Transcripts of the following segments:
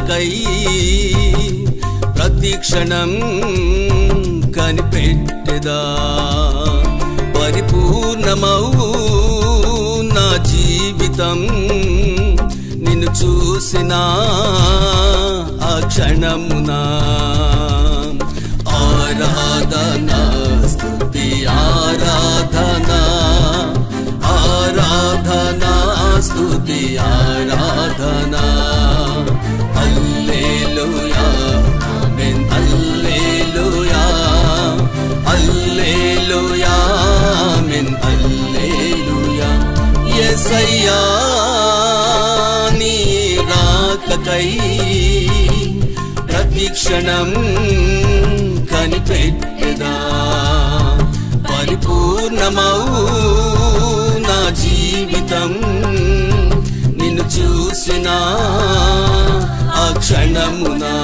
రాకకై ప్రతిక్షణం కనిపెట్టెదా పరిపూర్ణమౌ నా జీవితం నిన్ను చూసిన ఆ క్షణమున ఆరాధన స్తుతి ఆరాధన ఆరాధన స్తుతి ఆరాధన హల్లెలూయా ఆమేన్ హల్లెలూయా హల్లెలూయా ఆమేన్ హల్లెలూయా యేసయ్యా నీ రాకకై ప్రతిక్షణం కనిపెట్టెదా పరిపూర్ణమౌ నా జీవితం నిన్ను చూసిన ఆ క్షణమునా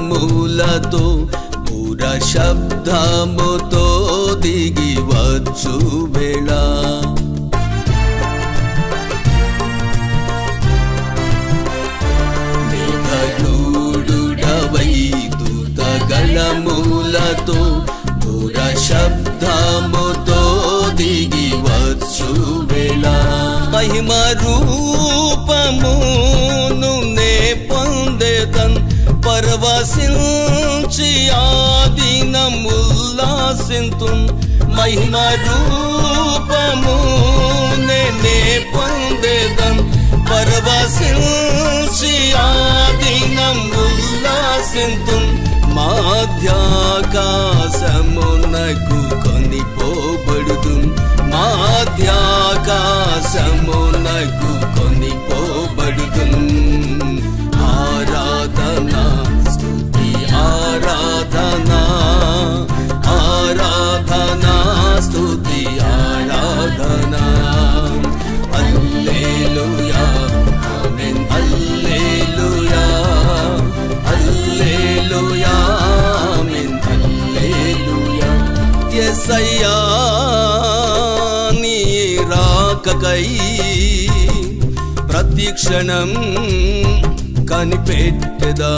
మూలతో పూర శబ్దముతో దిగి వచ్చు వేళ మేఘదూడుడవై దూతగళ మూలతో పూర శబ్దముతో దిగి వచ్చు వేళ మహిమ రూపమును నే పొందేదన్ పరవశించి ఆదినం ఉల్లాసింతుం మహిమ రూపము నే పొందేదం పరవశించి ఆదినం ఉల్లాసింతుం మాధ్యాకాశమునకు కొనిపోబడుదు మాధ్యాకాశమునకు కొనిపోబడుదు ఆరాధన స్తుతి ఆరాధన ఆరాధన స్తుతి ఆరాధన హల్లెలూయా ఆమేన్ హల్లెలూయా హల్లెలూయా ఆమేన్ హల్లెలూయా యేసయ్యా నీ రాకకై ప్రతిక్షణం కనిపెట్టెదా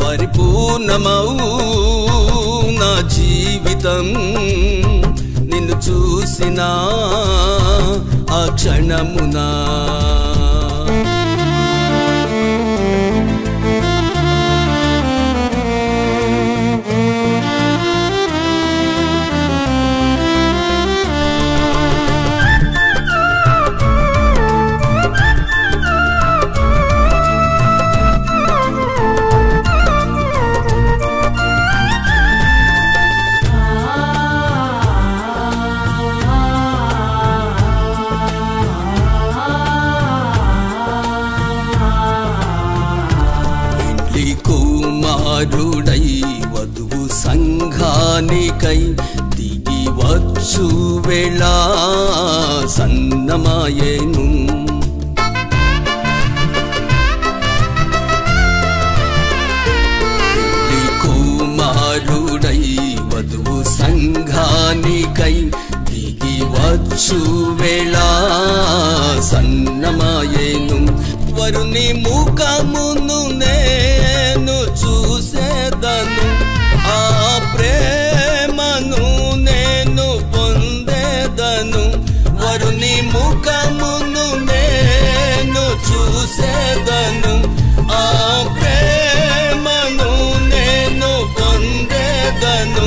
పరిపూర్ణమౌ నా జీవితం నిన్ను చూసిన ఆ క్షణమునా కుమారుడై వధువు సంఘానికై దిగి వచ్చు వేళ సన్నమాయేను కుమారుడై వధువు సంఘానికై దిగి వచ్చు వేళ సన్నమాయేను వరుని ముఖమును నేను చూసేదను ఆ ప్రేమను నేను పొందేదను వరుని ముఖమును నేను చూసేదను ఆ ప్రేమను నేను పొందేదను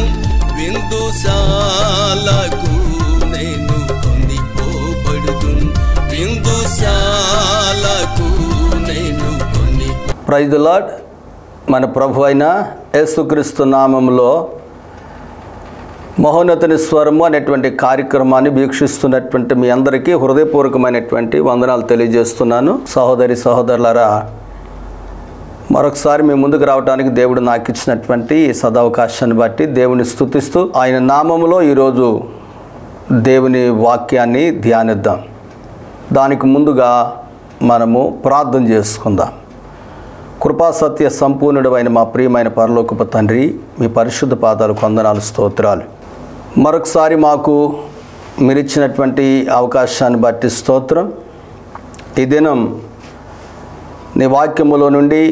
విందుశాలకు నేను కొనిపోబడుదు విందుశాలకు నేను ప్రైజ్ ది లార్డ్. మన ప్రభు అయిన యేసుక్రీస్తు నామములో మహోన్నతుని స్వరము అనేటువంటి కార్యక్రమాన్ని వీక్షిస్తున్నటువంటి మీ అందరికీ హృదయపూర్వకమైనటువంటి వందనాలు తెలియజేస్తున్నాను. సహోదరి సహోదరులారా, మరొకసారి మీ ముందుకు రావడానికి దేవుడు నాకు ఇచ్చినటువంటి సదవకాశాన్ని బట్టి దేవుని స్తుతిస్తూ ఆయన నామములో ఈరోజు దేవుని వాక్యాన్ని ధ్యానిద్దాం. దానికి ముందుగా మనము ప్రార్థన చేసుకుందాం. కృపా సత్య సంపూర్ణుడైన మా ప్రియమైన పరలోకపు తండ్రి, మీ పరిశుద్ధ పాదాలకు వందనాలు, స్తోత్రాలు. మరొకసారి మాకు మీరిచ్చినటువంటి అవకాశాన్ని బట్టి స్తోత్రం. ఈ దినం నీ వాక్యములో నుండి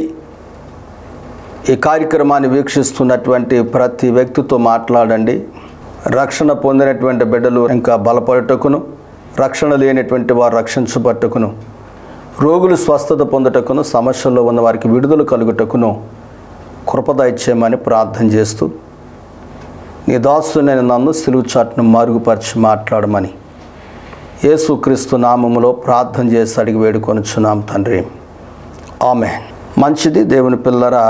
ఈ కార్యక్రమాన్ని వీక్షిస్తున్నటువంటి ప్రతి వ్యక్తితో మాట్లాడండి. రక్షణ పొందినటువంటి బిడ్డలు ఇంకా బలపడుటకును, రక్షణ లేనటువంటి వారు రక్షించబట్టుకును, రోగులు స్వస్థత పొందుటకును, సమస్యల్లో ఉన్న వారికి విడుదల కలుగుటకును కృపదయచేయమని ప్రార్థన చేస్తూ నీ దాసుడైన నన్ను సిలువ చాటును మరుగుపరిచి మాట్లాడమని యేసుక్రీస్తు నామములో ప్రార్థన చేసి అడిగి వేడుకొనుచున్నాం తండ్రి, ఆమేన్. మంచిది దేవుని పిల్లరా,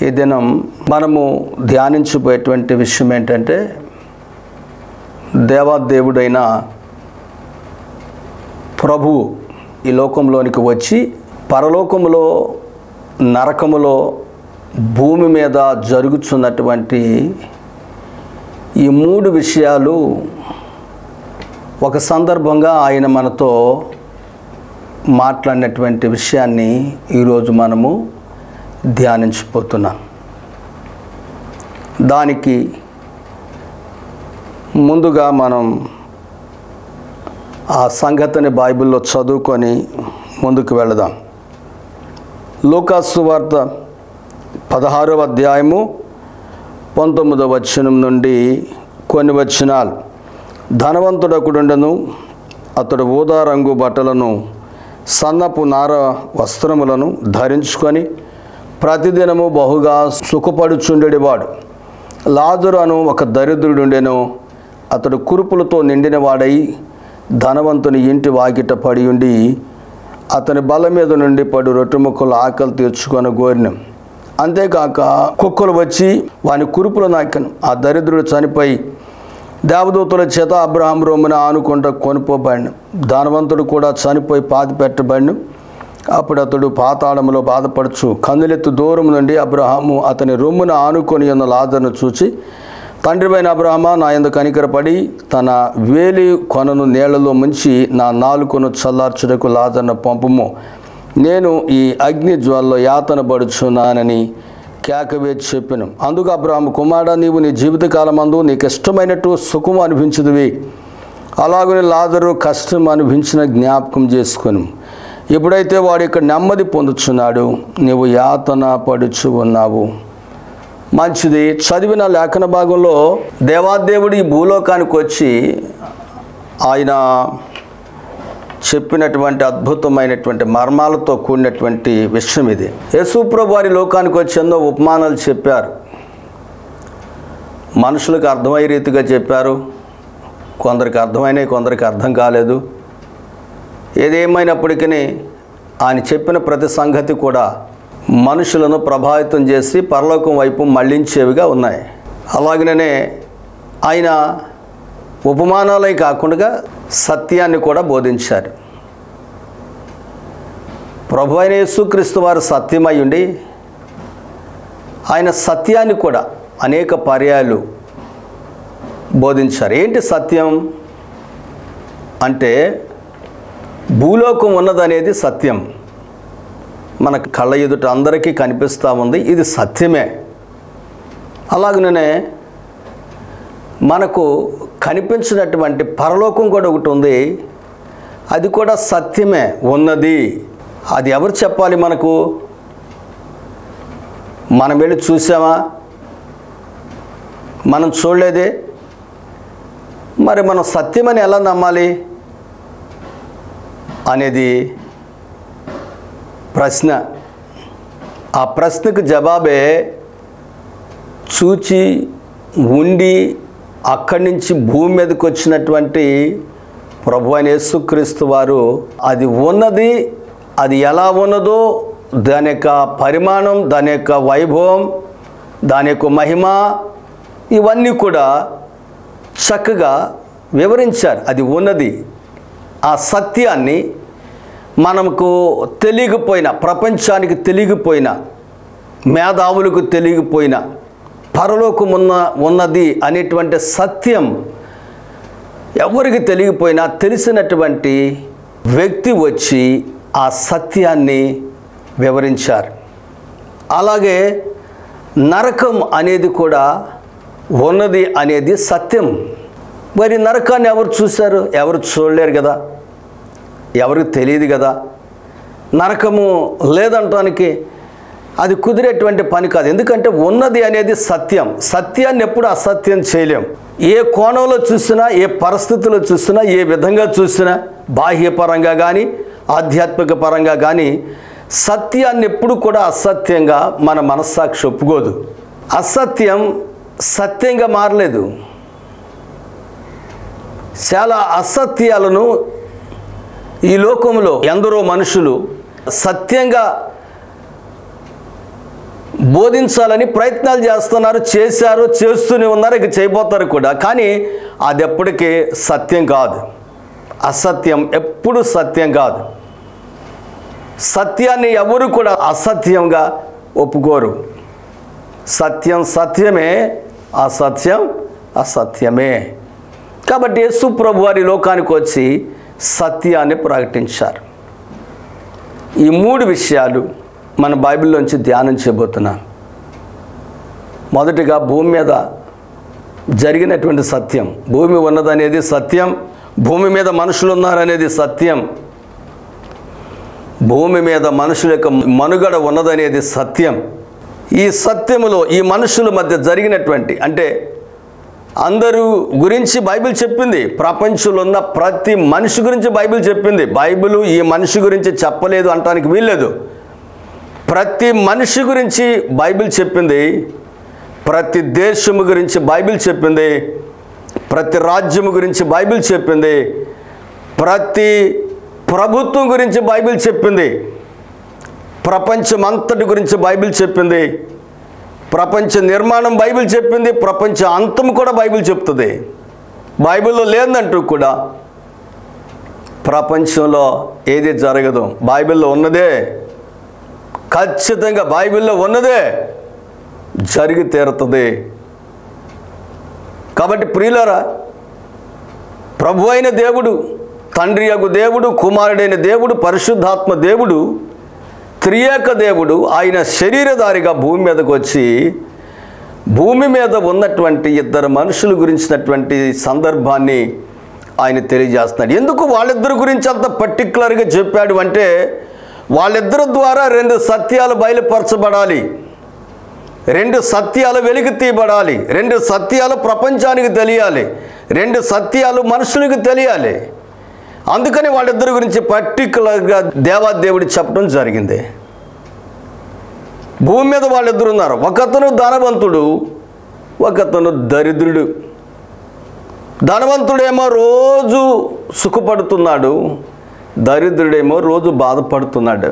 ఈ దినం మనము ధ్యానించబోయేటువంటి విషయం ఏంటంటే, దేవాదేవుడైన ప్రభువు ఈ లోకంలోనికి వచ్చి పరలోకములో, నరకములో, భూమి మీద జరుగుతున్నటువంటి ఈ మూడు విషయాలు ఒక సందర్భంగా ఆయన మనతో మాట్లాడినటువంటి విషయాన్ని ఈరోజు మనము ధ్యానించిపోతున్నాం. దానికి ముందుగా మనం ఆ సంగతిని బైబిల్లో చదువుకొని ముందుకు వెళదాం. లూకాసు సువార్త 16వ అధ్యాయము 19వ వచనం నుండి కొన్ని వచనాలు. ధనవంతుడొకడుండెను, అతడు ఊదా రంగు బట్టలను, సన్నపు నార వస్త్రములను ధరించుకొని ప్రతిదినము బహుగా సుఖపడుచుండెడివాడు. లాజరు అను ఒక దరిద్రుడుండెను. అతడు కురుపులతో నిండిన వాడై ధనవంతుని ఇంటి వాకిట పడి ఉండి అతని బల్ల మీద నుండి పడు రొట్టె ముక్కలు ఆకలి తీర్చుకొని గోరిన. అంతేకాక కుక్కలు వచ్చి వాని కురుపులు నాకెను. ఆ దరిద్రుడు చనిపోయి దేవదూతల చేత అబ్రహాం రొమ్మున ఆనుకుంటూ కొనుపోబడిన. ధనవంతుడు కూడా చనిపోయి పాతి పెట్టబడిన. అప్పుడు అతడు పాతాళములో బాధపడుచు కన్నులెత్తు దూరం నుండి అబ్రహాము అతని రొమ్మున ఆనుకొని ఉన్న లాజరును చూచి, తండ్రివైన అబ్రహామా, నా యందు కనికరపడి తన వేలి కొనను నీళ్లలో ముంచి నా నాలుకను చల్లార్చుటకు లాజరును పంపుము, నేను ఈ అగ్ని జ్వాలలో యాతన పడుచున్నానని కేకవేసి చెప్పెను. అందుకు అబ్రహాము, కుమారుడా, నీవు నీ జీవితకాలమందు నీకు ఇష్టమైనట్టు సుఖము అనిపించదువి, అలాగనే లాజరు కష్టం అనిపించిన జ్ఞాపకం చేసుకొని ఎప్పుడైతే వాడు ఇక్కడ నెమ్మది పొందుచున్నాడు, నీవు యాతన పడుచు ఉన్నావు. మంచిది. చదివిన లేఖన భాగంలో దేవాదేవుడు ఈ భూలోకానికి వచ్చి ఆయన చెప్పినటువంటి అద్భుతమైనటువంటి మర్మాలతో కూడినటువంటి విషయం ఇది. యేసుప్రభు వారి లోకానికి వచ్చి ఎన్నో ఉపమానాలు చెప్పారు. మనుషులకు అర్థమయ్యే రీతిగా చెప్పారు. కొందరికి అర్థమైనవి, కొందరికి అర్థం కాలేదు. ఏదేమైనప్పటికీ ఆయన చెప్పిన ప్రతి సంగతి కూడా మనుషులను ప్రభావితం చేసి పరలోకం వైపు మళ్లించేవిగా ఉన్నాయి. అలాగనే ఆయన ఉపమానాలే కాకుండా సత్యాన్ని కూడా బోధించారు. ప్రభు అయిన యేసుక్రీస్తు వారు సత్యమై ఉండి ఆయన సత్యాన్ని కూడా అనేక పర్యాయాలు బోధించారు. ఏంటి సత్యం అంటే, భూలోకం ఉన్నదనేది సత్యం. మన కళ్ళ ఎదుట అందరికీ కనిపిస్తూ ఉంది, ఇది సత్యమే. అలాగనే మనకు కనిపించినటువంటి పరలోకం కూడా ఒకటి ఉంది, అది కూడా సత్యమే ఉన్నది. అది ఎవరు చెప్పాలి మనకు? మనం వెళ్ళి చూసామా? మనం చూడలేదే. మరి మనం సత్యమని ఎలా నమ్మాలి అనేది ప్రశ్న. ఆ ప్రశ్నకు జవాబే చూచి ఉండి అక్కడి నుంచి భూమి మీదకి వచ్చినటువంటి ప్రభువైన యేసుక్రీస్తు వారు అది ఉన్నది, అది ఎలా ఉన్నదో దాని యొక్క పరిమాణం, దాని యొక్క వైభవం, దాని యొక్క మహిమ ఇవన్నీ కూడా చక్కగా వివరించారు. అది ఉన్నది. ఆ సత్యాన్ని మనకు తెలియకపోయినా, ప్రపంచానికి తెలియకపోయినా, మేధావులకు తెలియకపోయినా పరలోకం ఉన్నది అనేటువంటి సత్యం ఎవరికి తెలియకపోయినా తెలిసినటువంటి వ్యక్తి వచ్చి ఆ సత్యాన్ని వివరించారు. అలాగే నరకం అనేది కూడా ఉన్నది అనేది సత్యం. మరి నరకాన్ని ఎవరు చూశారు? ఎవరు చూడలేరు కదా, ఎవరికి తెలియదు కదా. నరకము లేదంటానికి అది కుదిరేటువంటి పని కాదు. ఎందుకంటే ఉన్నది అనేది సత్యం. సత్యాన్ని ఎప్పుడు అసత్యం చేయలేం. ఏ కోణంలో చూసినా, ఏ పరిస్థితుల్లో చూసినా, ఏ విధంగా చూసినా, బాహ్యపరంగా కానీ ఆధ్యాత్మిక పరంగా కానీ సత్యాన్ని ఎప్పుడు కూడా అసత్యంగా మన మనస్సాక్షి ఒప్పుకోదు. అసత్యం సత్యంగా మారలేదు. చాలా అసత్యాలను ఈ లోకంలో ఎందరో మనుషులు సత్యంగా బోధించాలని ప్రయత్నాలు చేస్తున్నారు, చేశారు, చేస్తూనే ఉన్నారు, ఇక చేయబోతారు కూడా. కానీ అది ఎప్పటికీ సత్యం కాదు. అసత్యం ఎప్పుడు సత్యం కాదు. సత్యాన్ని ఎవరు కూడా అసత్యంగా ఒప్పుకోరు. సత్యం సత్యమే, అసత్యం అసత్యమే. కాబట్టి యేసు ప్రభు వారి లోకానికి వచ్చి సత్యాన్ని ప్రకటించారు. ఈ 3 విషయాలు మన బైబిల్లోంచి ధ్యానం చేయబోతున్నాం. మొదటిగా భూమి మీద జరిగినటువంటి సత్యం. భూమి ఉన్నదనేది సత్యం. భూమి మీద మనుషులు ఉన్నారనేది సత్యం. భూమి మీద మనుషుల యొక్క మనుగడ ఉన్నదనేది సత్యం. ఈ సత్యములో ఈ మనుషుల మధ్య జరిగినటువంటి, అంటే అందరూ గురించి బైబిల్ చెప్పింది. ప్రపంచంలో ఉన్న ప్రతి మనిషి గురించి బైబిల్ చెప్పింది. బైబిల్ ఈ మనిషి గురించి చెప్పలేదు అంటానికి వీల్లేదు. ప్రతి మనిషి గురించి బైబిల్ చెప్పింది. ప్రతి దేశము గురించి బైబిల్ చెప్పింది. ప్రతి రాజ్యము గురించి బైబిల్ చెప్పింది. ప్రతి ప్రభుత్వం గురించి బైబిల్ చెప్పింది. ప్రపంచమంతటి గురించి బైబిల్ చెప్పింది. ప్రపంచ నిర్మాణం బైబిల్ చెప్పింది. ప్రపంచ అంతం కూడా బైబిల్ చెప్తుంది. బైబిల్లో లేదంటూ కూడా ప్రపంచంలో ఏది జరగదు. బైబిల్లో ఉన్నదే, ఖచ్చితంగా బైబిల్లో ఉన్నదే జరిగి తీరుతుంది. కాబట్టి ప్రియులారా, ప్రభు అయిన దేవుడు, తండ్రి యగు దేవుడు, కుమారుడైన దేవుడు, పరిశుద్ధాత్మ దేవుడు, త్రియేక దేవుడు ఆయన శరీరధారిగా భూమి మీదకు వచ్చి భూమి మీద ఉన్నటువంటి 2 మనుషుల గురించినటువంటి సందర్భాన్ని ఆయన తెలియజేస్తున్నాడు. ఎందుకు వాళ్ళిద్దరి గురించి అంత పర్టికులర్గా చెప్పాడు అంటే, వాళ్ళిద్దరి ద్వారా 2 సత్యాలు బయలుపరచబడాలి, 2 సత్యాలు వెలికి తీయబడాలి, 2 సత్యాలు ప్రపంచానికి తెలియాలి, 2 సత్యాలు మనుషులకు తెలియాలి. అందుకని వాళ్ళిద్దరి గురించి పర్టికులర్గా దేవాదేవుడు చెప్పడం జరిగింది. భూమి మీద వాళ్ళిద్దరు ఉన్నారు. ఒకతను ధనవంతుడు, ఒకతను దరిద్రుడు. ధనవంతుడేమో రోజు సుఖపడుతున్నాడు, దరిద్రుడేమో రోజు బాధపడుతున్నాడు.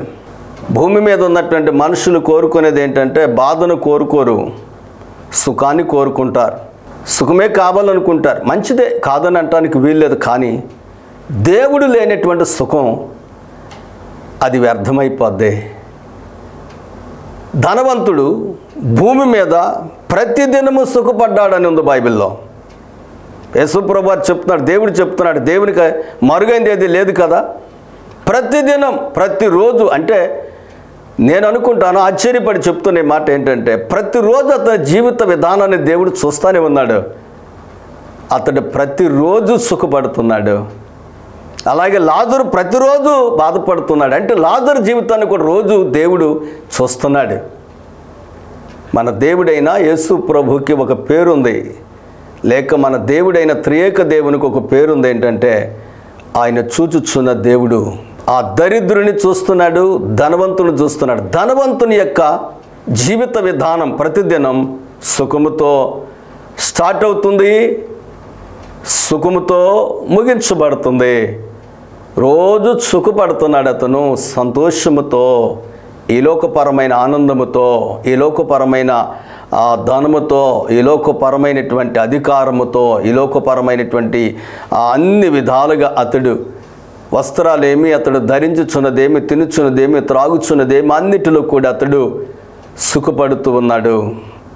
భూమి మీద ఉన్నటువంటి మనుషులు కోరుకునేది ఏంటంటే బాధను కోరుకోరు, సుఖాన్ని కోరుకుంటారు. సుఖమే కావాలనుకుంటారు. మంచిదే, కాదని అనటానికి వీల్లేదు. కానీ దేవుడు లేనటువంటి సుఖం అది వ్యర్థమైపోద్ది. ధనవంతుడు భూమి మీద ప్రతిదినము సుఖపడ్డాడని ఉంది బైబిల్లో. యేసుప్రభు వారు చెప్తున్నాడు, దేవుడు చెప్తున్నాడు, దేవునికి మరుగైంది ఏది లేదు కదా. ప్రతిదినం, ప్రతిరోజు, అంటే నేను అనుకుంటాను, ఆశ్చర్యపడి చెప్తున్న మాట ఏంటంటే, ప్రతిరోజు అతని జీవిత విధానాన్ని దేవుడు చూస్తూనే ఉన్నాడు. అతడు ప్రతిరోజు సుఖపడుతున్నాడు. అలాగే లాజరు ప్రతిరోజు బాధపడుతున్నాడు. అంటే లాజరు జీవితాన్ని కూడా రోజు దేవుడు చూస్తున్నాడు. మన దేవుడైన యేసు ప్రభుకి ఒక పేరుంది, లేక మన దేవుడైన త్రియేక దేవునికి ఒక పేరుంది. ఏంటంటే ఆయన చూచుచున్న దేవుడు. ఆ దరిద్రుని చూస్తున్నాడు, ధనవంతుని చూస్తున్నాడు. ధనవంతుని యొక్క జీవిత విధానం ప్రతిదినం సుఖముతో స్టార్ట్ అవుతుంది, సుఖముతో ముగించబడుతుంది. రోజు సుఖపడుతున్నాడు అతను, సంతోషముతో ఈ లోకపరమైన ఆనందముతో, ఈ లోకపరమైన ధనముతో, ఈ లోకపరమైనటువంటి అధికారముతో, ఈ లోకపరమైనటువంటి అన్ని విధాలుగా అతడు వస్త్రాలేమి, అతడు ధరించుచున్నదేమి, తినుచున్నదేమి, త్రాగుచున్నదేమి అన్నిటిలో కూడా అతడు సుఖపడుతూ ఉన్నాడు.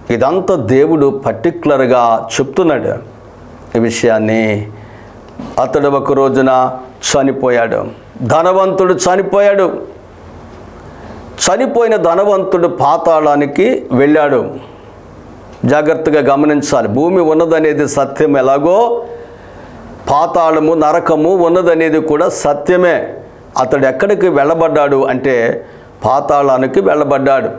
ఇదంతా దేవుడు పర్టిక్యులర్గా చెప్తున్నాడు ఈ విషయాన్ని. అతడు ఒక రోజున చనిపోయాడు. ధనవంతుడు చనిపోయాడు. చనిపోయిన ధనవంతుడు పాతాళానికి వెళ్ళాడు. జాగ్రత్తగా గమనించాలి. భూమి ఉన్నదనేది సత్యం ఎలాగో పాతాళము, నరకము ఉన్నదనేది కూడా సత్యమే. అతడు ఎక్కడికి వెళ్ళబడ్డాడు అంటే పాతాళానికి వెళ్ళబడ్డాడు.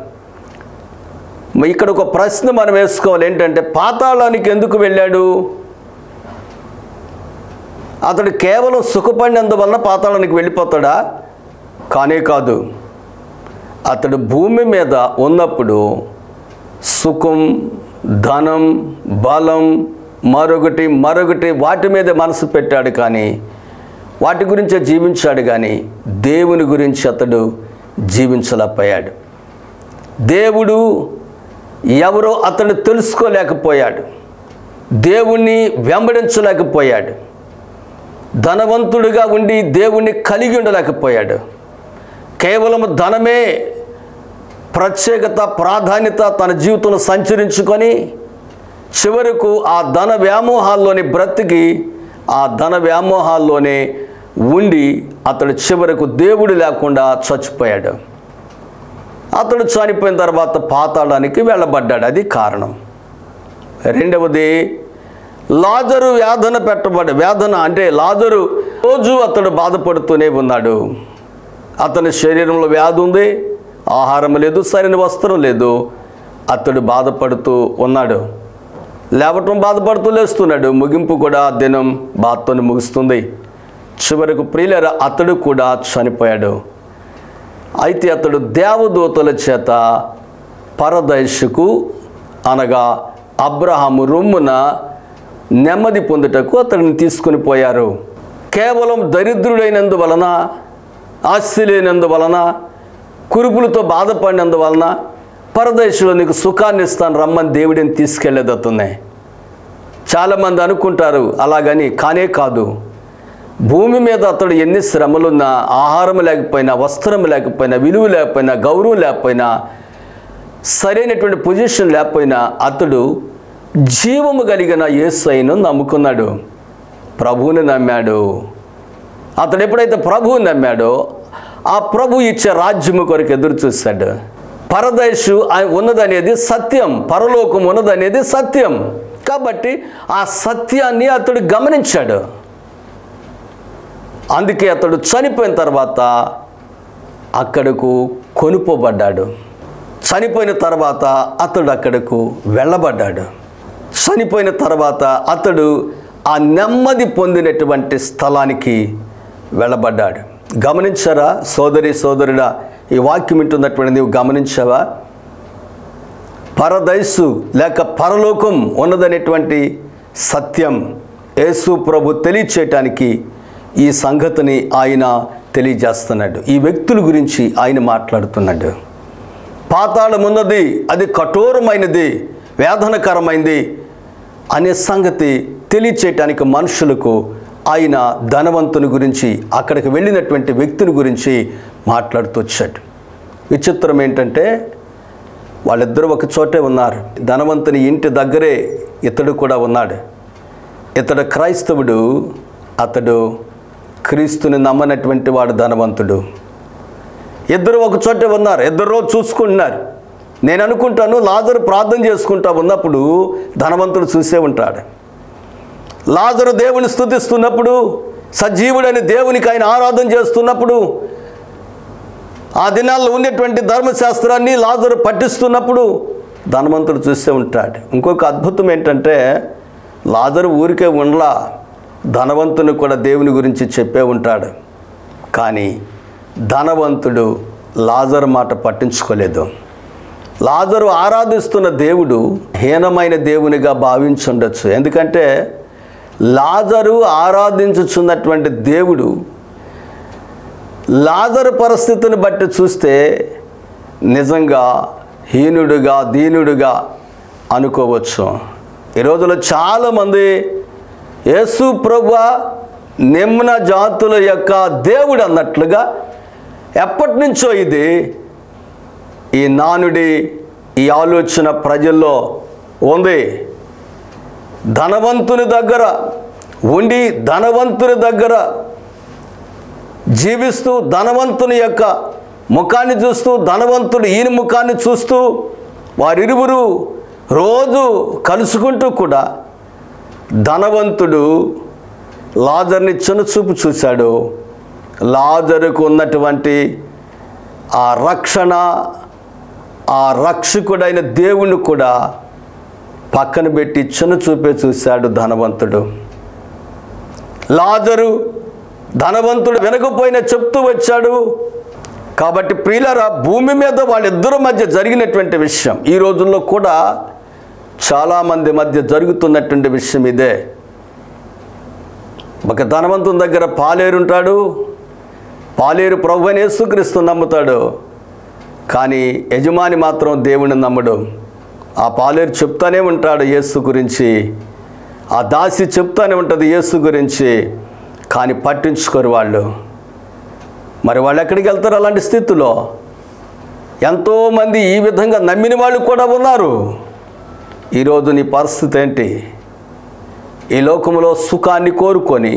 ఇక్కడ ఒక ప్రశ్న మనం వేసుకోవాలి. ఏంటంటే పాతాళానికి ఎందుకు వెళ్ళాడు? అతడు కేవలం సుఖపడినందువలన పాతాళానికి వెళ్ళిపోతాడా? కానే కాదు. అతడు భూమి మీద ఉన్నప్పుడు సుఖం, ధనం, బలం, మరొకటి వాటి మీద మనసు పెట్టాడు, కానీ వాటి గురించే జీవించాడు, కానీ దేవుని గురించి అతడు జీవించలేకపోయాడు. దేవుడు ఎవరో అతడు తెలుసుకోలేకపోయాడు. దేవుణ్ణి వెంబడించలేకపోయాడు. ధనవంతుడిగా ఉండి దేవుణ్ణి కలిగి ఉండలేకపోయాడు. కేవలం ధనమే ప్రత్యేకత, ప్రాధాన్యత తన జీవితంలో సంచరించుకొని చివరకు ఆ ధన వ్యామోహాల్లోనే బ్రతికి, ఆ ధన వ్యామోహాల్లోనే ఉండి అతడు చివరకు దేవుడు లేకుండా చచ్చిపోయాడు. అతడు చనిపోయిన తర్వాత పాతాళానికి వెళ్ళబడ్డాడు. అది కారణం. రెండవది, లాజరు వేదన అంటే లాజరు రోజు అతడు బాధపడుతూనే ఉన్నాడు. అతని శరీరంలో వ్యాధి ఉంది, ఆహారం లేదు, సరైన వస్త్రం లేదు. అతడు బాధపడుతూ ఉన్నాడు. లేవటం బాధపడుతూ లేస్తున్నాడు. ముగింపు కూడా దినం బాధతో ముగుస్తుంది. చివరకు ప్రియులారా అతడు కూడా చనిపోయాడు. అయితే అతడు దేవదూతల చేత పరదైసుకు అనగా అబ్రహాము రొమ్మున నెమ్మది పొందుటకు అతడిని తీసుకొని పోయారు. కేవలం దరిద్రుడైనందువలన, ఆస్తి లేనందువలన, కురుపులతో బాధపడినందువలన పరదేశంలో నీకు సుఖాన్ని ఇస్తాను రమ్మని దేవుడిని తీసుకెళ్లేది అతన్నే. చాలామంది అనుకుంటారు అలాగని, కానే కాదు. భూమి మీద అతడు ఎన్ని శ్రమలున్నా, ఆహారం లేకపోయినా, వస్త్రం లేకపోయినా, విలువ లేకపోయినా, గౌరవం లేకపోయినా, సరైనటువంటి పొజిషన్ లేకపోయినా అతడు జీవము కలిగిన యేసయ్యను నమ్ముకున్నాడు. ప్రభువుని నమ్మాడు. అతడు ఎప్పుడైతే ప్రభువుని నమ్మాడో ఆ ప్రభు ఇచ్చే రాజ్యము కొరకు ఎదురు చూశాడు. పరదేశు ఉన్నదనేది సత్యం, పరలోకం ఉన్నదనేది సత్యం. కాబట్టి ఆ సత్యాన్ని అతడు గమనించాడు. అందుకే అతడు చనిపోయిన తర్వాత అక్కడకు కొనుపోబడ్డాడు. చనిపోయిన తర్వాత అతడు అక్కడకు వెళ్ళబడ్డాడు. చనిపోయిన తర్వాత అతడు ఆ నెమ్మది పొందినటువంటి స్థలానికి వెళ్ళబడ్డాడు. గమనించారా సోదరి సోదరుడా? ఈ వాక్యం వింటున్నటువంటి నీవు గమనించావా? పరదైసు లేక పరలోకం ఉన్నదనేటువంటి సత్యం యేసు ప్రభు తెలియచేయటానికి ఈ సంగతిని ఆయన తెలియజేస్తున్నాడు. ఈ వ్యక్తుల గురించి ఆయన మాట్లాడుతున్నాడు. పాతాళం ఉన్నది, అది కఠోరమైనది, వేదనకరమైంది అనే సంగతి తెలియచేయటానికి మనుషులకు ఆయన ధనవంతుని గురించి, అక్కడికి వెళ్ళినటువంటి వ్యక్తుని గురించి మాట్లాడుతూ వచ్చాడు. విచిత్రం ఏంటంటే వాళ్ళిద్దరూ ఒక చోటే ఉన్నారు. ధనవంతుని ఇంటి దగ్గరే ఇతడు కూడా ఉన్నాడు. ఇతడు క్రైస్తవుడు, అతడు క్రీస్తుని నమ్మనటువంటి వాడు ధనవంతుడు. ఇద్దరు ఒక చోటే ఉన్నారు. ఇద్దరు రోజు చూసుకుంటున్నారు. నేను అనుకుంటాను లాజరు ప్రార్థన చేసుకుంటా ఉన్నప్పుడు ధనవంతుడు చూసే ఉంటాడు. లాజరు దేవుని స్తుతిస్తున్నప్పుడు, సజీవుడని దేవునికి ఆయన ఆరాధన చేస్తున్నప్పుడు, ఆ దినాల్లో ఉండేటువంటి ధర్మశాస్త్రాన్ని లాజరు పఠిస్తున్నప్పుడు ధనవంతుడు చూసే ఉంటాడు. ఇంకొక అద్భుతం ఏంటంటే లాజరు ఊరికే ఉండలా, ధనవంతుని కూడా దేవుని గురించి చెప్పే ఉంటాడు. కానీ ధనవంతుడు లాజరు మాట పట్టించుకోలేదు. లాజరు ఆరాధిస్తున్న దేవుడు హీనమైన దేవునిగా భావించుండొచ్చు. ఎందుకంటే లాజరు ఆరాధించుచున్నటువంటి దేవుడు లాజరు పరిస్థితిని బట్టి చూస్తే నిజంగా హీనుడుగా దీనుడుగా అనుకోవచ్చు. ఈ రోజులో చాలామంది యేసు ప్రభువా నిమ్న జాతుల యొక్క దేవుడు అన్నట్లుగా ఎప్పటి నుంచో ఈ నానుడి, ఈ ఆలోచన ప్రజల్లో ఉంది. ధనవంతుని దగ్గర ఉండి ధనవంతుని దగ్గర జీవిస్తూ ధనవంతుని యొక్క ముఖాన్ని చూస్తూ ధనవంతుడు ఈయన ముఖాన్ని చూస్తూ వారిరువురు రోజు కలుసుకుంటూ కూడా ధనవంతుడు లాజరుని చిన్నచూపు చూశాడు. లాజరుకు ఉన్నటువంటి ఆ రక్షణ, ఆ రక్షకుడైన దేవుణ్ణి కూడా పక్కన పెట్టి చిన్నచూపే చూశాడు ధనవంతుడు. లాజరు ధనవంతుడు వినకపోయినా చెప్తూ వచ్చాడు. కాబట్టి ప్రియులారా, భూమి మీద వాళ్ళిద్దరి మధ్య జరిగినటువంటి విషయం ఈ రోజుల్లో కూడా చాలామంది మధ్య జరుగుతున్నటువంటి విషయం ఇదే. ఒక ధనవంతుని దగ్గర పాలేరుంటాడు. పాలేరు ప్రభువైన యేసుక్రీస్తు నమ్ముతాడు. కానీ యజమాని మాత్రం దేవుని నమ్మడు. ఆ పాలేరు చెప్తానే ఉంటాడు యేసు గురించి, ఆ దాసి చెప్తానే ఉంటుంది యేసు గురించి, కానీ పట్టించుకోరు వాళ్ళు. మరి వాళ్ళు ఎక్కడికి వెళ్తారు అలాంటి స్థితిలో? ఎంతోమంది ఈ విధంగా నమ్మిన వాళ్ళు కూడా ఉన్నారు. ఈరోజు నీ పరిస్థితి ఏంటి? ఈ లోకంలో సుఖాన్ని కోరుకొని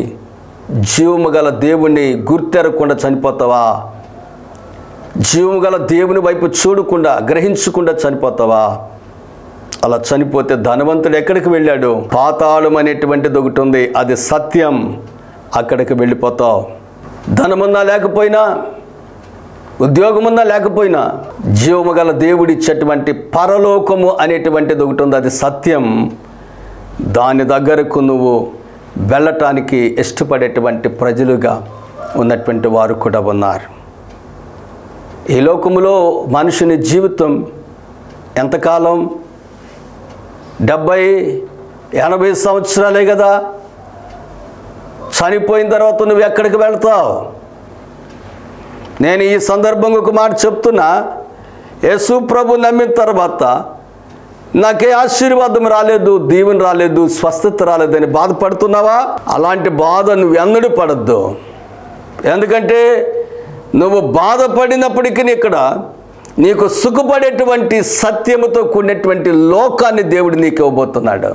జీవము గల దేవుణ్ణి గుర్తెరగకుండా చనిపోతావా? జీవము గల దేవుని వైపు చూడకుండా గ్రహించకుండా చనిపోతావా? అలా చనిపోతే ధనవంతుడు ఎక్కడికి వెళ్ళాడు? పాతాళం అనేటువంటిది ఒకటి ఉంది, అది సత్యం. అక్కడికి వెళ్ళిపోతావు. ధనమున్నా లేకపోయినా, ఉద్యోగమున్నా లేకపోయినా, జీవము గల దేవుడు ఇచ్చేటువంటి పరలోకము అనేటువంటిది ఒకటి ఉంది, అది సత్యం. దాని దగ్గరకు నువ్వు వెళ్ళటానికి ఇష్టపడేటువంటి ప్రజలుగా ఉన్నటువంటి వారు కూడా ఉన్నారు. ఈ లోకములో మనుషుని జీవితం ఎంతకాలం? 70-80 సంవత్సరాలే కదా. చనిపోయిన తర్వాత నువ్వు ఎక్కడికి వెళ్తావు? నేను ఈ సందర్భంగా ఒక మాట చెప్తున్నా. యేసు ప్రభు నమ్మిన తర్వాత నాకే ఆశీర్వాదం రాలేదు, దీవెన రాలేదు, స్వస్థత రాలేదని బాధపడుతున్నావా? అలాంటి బాధ నువ్వు ఎన్నడూ పడద్దు. ఎందుకంటే నువ్వు బాధపడినప్పటికీ ఇక్కడ నీకు సుఖపడేటువంటి సత్యముతో కూడినటువంటి లోకాన్ని దేవుడు నీకు ఇవ్వబోతున్నాడు.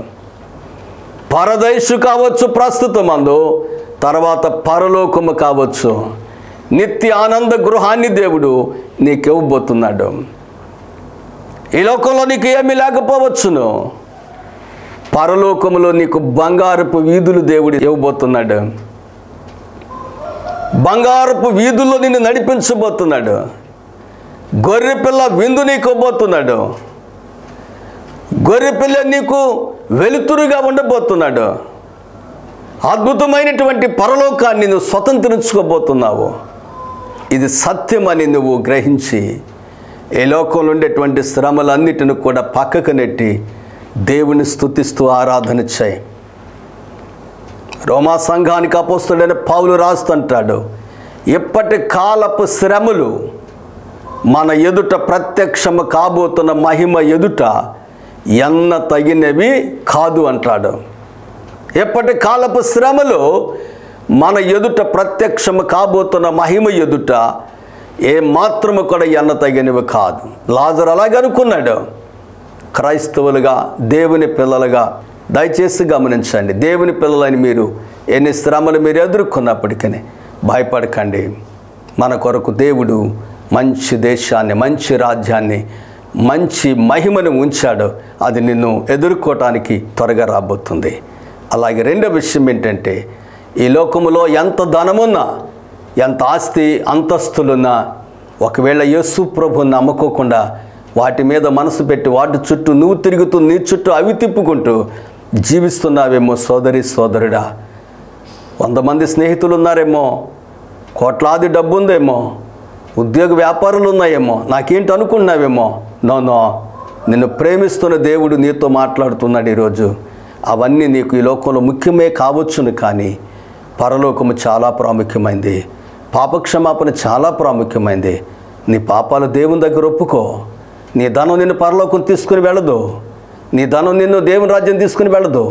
పరదేశు కావచ్చు ప్రస్తుతమందు, తర్వాత పరలోకము కావచ్చు, నిత్య ఆనంద గృహాన్ని దేవుడు నీకు ఇవ్వబోతున్నాడు. ఈ లోకంలో నీకు ఏమీ లేకపోవచ్చును, పరలోకములో నీకు బంగారపు వీధులు దేవుడు ఇవ్వబోతున్నాడు. బంగారపు వీధుల్లో నిన్ను నడిపించబోతున్నాడు. గొర్రెపిల్ల విందు నీకు ఇవ్వబోతున్నాడు. గొర్రెపిల్ల నీకు వెలుతురుగా ఉండబోతున్నాడు. అద్భుతమైనటువంటి పరలోకాన్ని నువ్వు స్వతంత్రించుకోబోతున్నావు. ఇది సత్యమని నువ్వు గ్రహించి ఈ లోకంలో ఉండేటువంటి శ్రమలన్నిటిని కూడా పక్కకు నెట్టి దేవుని స్తుతిస్తూ ఆరాధన చేయి. రోమా సంఘానికి అపోస్తలుడైన పౌలు రాస్తుంటాడు, ఇప్పటి కాలపు శ్రమలు మన ఎదుట ప్రత్యక్షము కాబోతున్న మహిమ ఎదుట ఎన్న తగినవి కాదు అంటాడు. ఎప్పటి కాలపు శ్రమలు మన ఎదుట ప్రత్యక్షము కాబోతున్న మహిమ ఎదుట ఏ మాత్రము కూడా ఎన్న తగినవి కాదు. లాజరు అలాగే అనుకున్నాడు. క్రైస్తవులుగా, దేవుని పిల్లలుగా దయచేసి గమనించండి. దేవుని పిల్లలని మీరు ఎన్ని శ్రమలు మీరు ఎదుర్కొన్నప్పటికీ భయపడకండి. మన కొరకు దేవుడు మంచి దేశాన్ని, మంచి రాజ్యాన్ని, మంచి మహిమను ఉంచాడు. అది నిన్ను ఎదుర్కోవటానికి త్వరగా రాబోతుంది. అలాగే రెండో విషయం ఏంటంటే, ఈ లోకములో ఎంత ధనమున్నా, ఎంత ఆస్తి అంతస్తులున్నా, ఒకవేళ యేసు ప్రభువుని నమ్ముకోకుండా వాటి మీద మనసు పెట్టి వాటి చుట్టూ నువ్వు తిరుగుతూ నీ చుట్టూ అవి తిప్పుకుంటూ జీవిస్తున్నావేమో సోదరి సోదరుడా. 100 మంది స్నేహితులు ఉన్నారేమో, కోట్లాది డబ్బు ఉందేమో, ఉద్యోగ వ్యాపారాలు ఉన్నాయేమో, నాకేంటి అనుకున్నావేమో. నో, నిన్ను ప్రేమిస్తున్న దేవుడు నీతో మాట్లాడుతున్నాడు ఈరోజు. అవన్నీ నీకు ఈ లోకంలో ముఖ్యమే కావచ్చును, కానీ పరలోకము చాలా ప్రాముఖ్యమైంది. పాపక్షమాపణ చాలా ప్రాముఖ్యమైంది. నీ పాపాలు దేవుని దగ్గర ఒప్పుకో. నీ ధనం నిన్ను పరలోకం తీసుకుని వెళ్ళదు. నీ ధనం నిన్ను దేవుని రాజ్యం తీసుకుని వెళ్ళదు.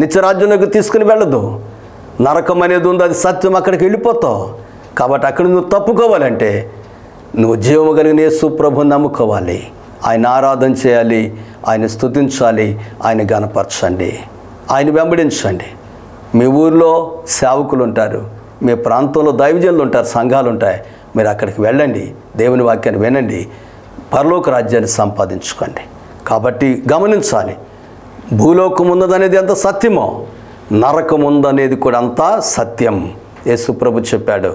నిత్యరాజ్యంలోకి తీసుకుని వెళ్ళదు. నరకం అనేది ఉంది, అది సత్యం, అక్కడికి వెళ్ళిపోతావు. కాబట్టి అక్కడ నువ్వు తప్పుకోవాలంటే నువ్వు జీవము కలిగిన యేసు ప్రభువుని నమ్ముకోవాలి. ఆయన ఆరాధన చేయాలి, ఆయన స్తుతించాలి, ఆయన గణపరచండి, ఆయన వెంబడించండి. మీ ఊరిలో సేవకులు ఉంటారు, మీ ప్రాంతంలో దైవజనులు ఉంటారు, సంఘాలు ఉంటాయి. మీరు అక్కడికి వెళ్ళండి, దేవుని వాక్యాన్ని వినండి, పరలోక రాజ్యాన్ని సంపాదించుకోండి. కాబట్టి గమనించాలి, భూలోకం ఉన్నదనేది ఎంత సత్యమో నరకం ఉందనేది కూడా అంత సత్యం. యేసు ప్రభు చెప్పాడు.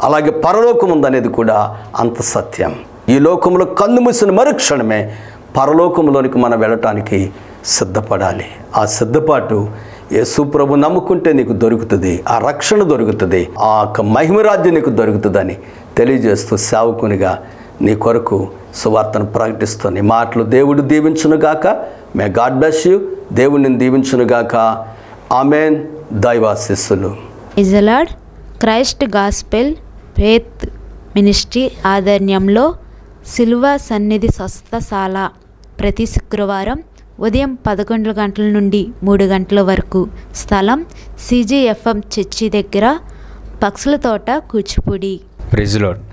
అలాగే పరలోకం ఉందనేది కూడా అంత సత్యం. ఈ లోకంలో కన్ను మూసిన మరుక్షణమే పరలోకంలోనికి మనం వెళ్ళటానికి సిద్ధపడాలి. ఆ సిద్ధపాటు యేసు ప్రభు నమ్ముకుంటే నీకు దొరుకుతుంది, ఆ రక్షణ దొరుకుతుంది, ఆ మహిమరాజ్యం నీకు దొరుకుతుందని తెలియజేస్తూ సేవకునిగా నీ కొరకు సువార్తను ప్రకటిస్తూ నీ మాటలు దేవుడు దీవించునుగాక. May God bless you. దేవుడిని దీవించునుగాక. ఆమెన్. దైవాశీస్సులు. Praise the lord. Christ gospel Faith Ministry ఆధ్వర్యంలో సిలువ సన్నిధి స్వస్థశాల ప్రతి శుక్రవారం ఉదయం 11 గంటల నుండి 3 గంటల వరకు. స్థలం CGFM చర్చి దగ్గర, పక్షుల తోట, Kuchipudi. Praise the lord.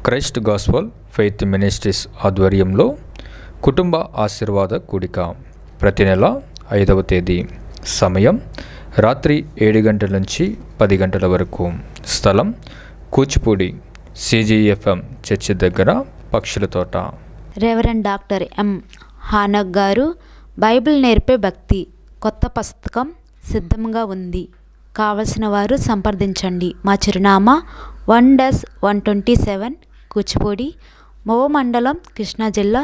Christ gospel faith ministries ఆధ్వర్యంలో కుటుంబ ఆశీర్వాద కూడిక ప్రతి నెల 5వ తేదీ. సమయం రాత్రి 7 గంటల నుంచి 10 గంటల వరకు. స్థలం కూచిపూడి CGFM చర్చి దగ్గర, పక్షుల తోట. Reverend doctor M. హానక్ గారు బైబిల్ నేర్పే భక్తి కొత్త పుస్తకం సిద్ధంగా ఉంది. కావలసిన వారు సంప్రదించండి. మా చిరునామా 1-127 కూచిపూడి, మోవ మండలం, కృష్ణా జిల్లా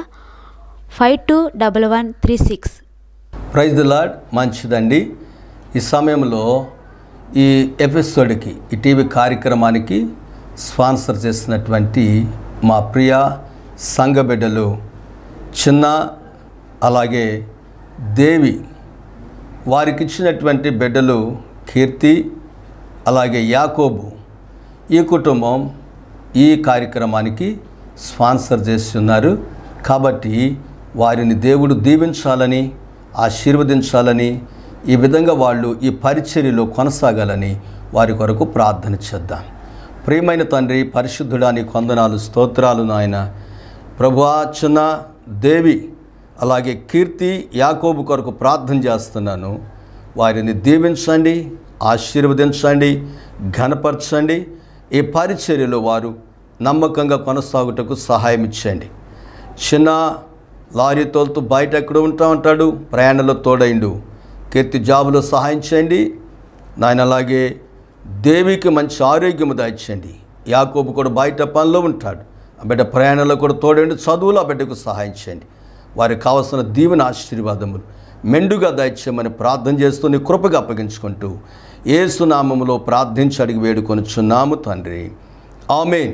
521136. Praise the lord. మంచిదండి. ఈ సమయంలో ఈ ఎపిసోడ్కి, ఈ టీవీ కార్యక్రమానికి స్పాన్సర్ చేసినటువంటి మా ప్రియ సంఘ బిడ్డలు చిన్న, అలాగే దేవి, వారికి ఇచ్చినటువంటి బిడ్డలు కీర్తి, అలాగే యాకోబు, ఈ కుటుంబం ఈ కార్యక్రమానికి స్పాన్సర్ చేస్తున్నారు. కాబట్టి వారిని దేవుడు దీవించాలని, ఆశీర్వదించాలని, ఈ విధంగా వాళ్ళు ఈ పరిచర్యలో కొనసాగాలని వారి కొరకు ప్రార్థన చేద్దాం. ప్రియమైన తండ్రి, పరిశుద్ధుడా, నీ వందనాలు, స్తోత్రాలు నాయన. ప్రభువా, చిన్న, దేవి, అలాగే కీర్తి, యాకోబు కొరకు ప్రార్థన చేస్తున్నాను. వారిని దీవించండి, ఆశీర్వదించండి, ఘనపరచండి. ఈ పరిచర్యలో వారు నమ్మకంగా కొనసాగుటకు సహాయం ఇచ్చండి. చిన్న లారీ తోలుతూ బయట ఎక్కడ ఉంటాడు, ప్రయాణంలో తోడైండు. కీర్తి జాబులో సహాయం చేయండి నాయన. అలాగే దేవికి మంచి ఆరోగ్యము దాయించండి. యాకోబు కూడా బయట పనిలో ఉంటాడు, ఆ బిడ్డ ప్రయాణంలో కూడా తోడైండు. చదువులో ఆ బిడ్డకు సహాయం చేయండి. వారికి కావలసిన దీవెన, ఆశీర్వాదములు మెండుగా దయచేయమని ప్రార్థన చేస్తూ నీ కృపగా అప్పగించుకుంటూ యేసు నామములో ప్రార్థించి అడిగి వేడుకొనుచున్నాము తండ్రి. ఆమేన్.